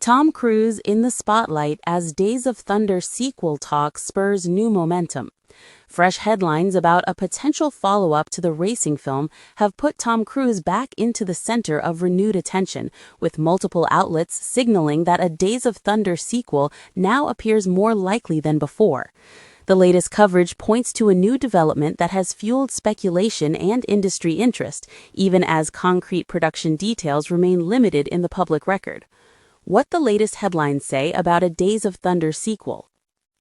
Tom Cruise in the spotlight as Days of Thunder sequel talk spurs new momentum. Fresh headlines about a potential follow-up to the racing film have put Tom Cruise back into the center of renewed attention, with multiple outlets signaling that a Days of Thunder sequel now appears more likely than before. The latest coverage points to a new development that has fueled speculation and industry interest, even as concrete production details remain limited in the public record. What the latest headlines say about a Days of Thunder sequel.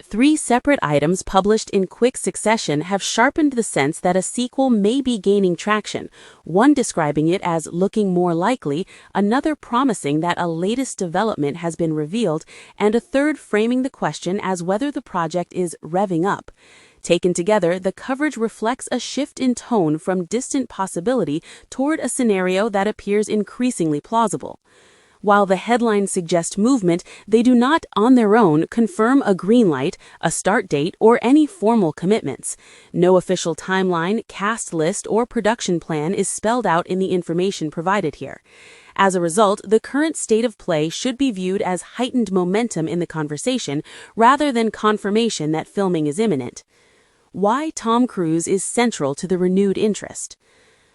3 separate items published in quick succession have sharpened the sense that a sequel may be gaining traction, one describing it as looking more likely, another promising that a latest development has been revealed, and a third framing the question as whether the project is revving up. Taken together, the coverage reflects a shift in tone from distant possibility toward a scenario that appears increasingly plausible. While the headlines suggest movement, they do not, on their own, confirm a green light, a start date, or any formal commitments. No official timeline, cast list, or production plan is spelled out in the information provided here. As a result, the current state of play should be viewed as heightened momentum in the conversation, rather than confirmation that filming is imminent. Why Tom Cruise is central to the renewed interest.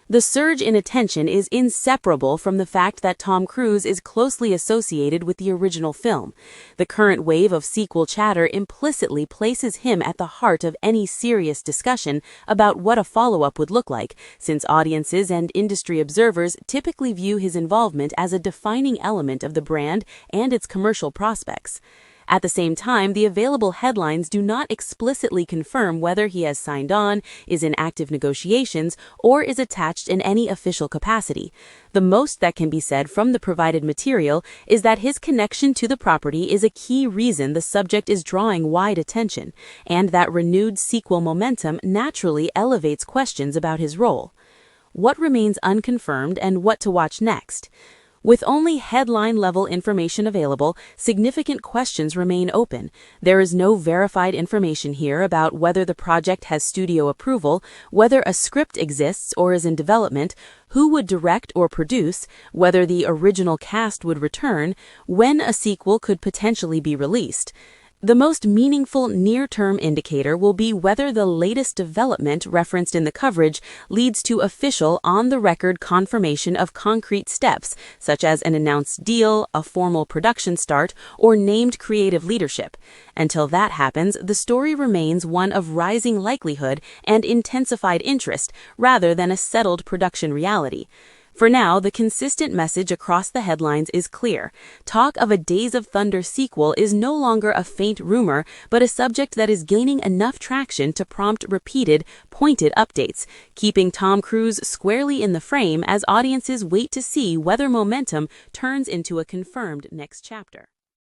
The surge in attention is inseparable from the fact that Tom Cruise is closely associated with the original film. The current wave of sequel chatter implicitly places him at the heart of any serious discussion about what a follow-up would look like, since audiences and industry observers typically view his involvement as a defining element of the brand and its commercial prospects. At the same time, the available headlines do not explicitly confirm whether he has signed on, is in active negotiations, or is attached in any official capacity. The most that can be said from the provided material is that his connection to the property is a key reason the subject is drawing wide attention, and that renewed sequel momentum naturally elevates questions about his role. What remains unconfirmed and what to watch next? With only headline-level information available, significant questions remain open. There is no verified information here about whether the project has studio approval, whether a script exists or is in development, who would direct or produce, whether the original cast would return, when a sequel could potentially be released. The most meaningful near-term indicator will be whether the latest development referenced in the coverage leads to official on-the-record confirmation of concrete steps, such as an announced deal, a formal production start, or named creative leadership. Until that happens, the story remains one of rising likelihood and intensified interest rather than a settled production reality. For now, the consistent message across the headlines is clear. Talk of a Days of Thunder sequel is no longer a faint rumor, but a subject that is gaining enough traction to prompt repeated, pointed updates, keeping Tom Cruise squarely in the frame as audiences wait to see whether momentum turns into a confirmed next chapter.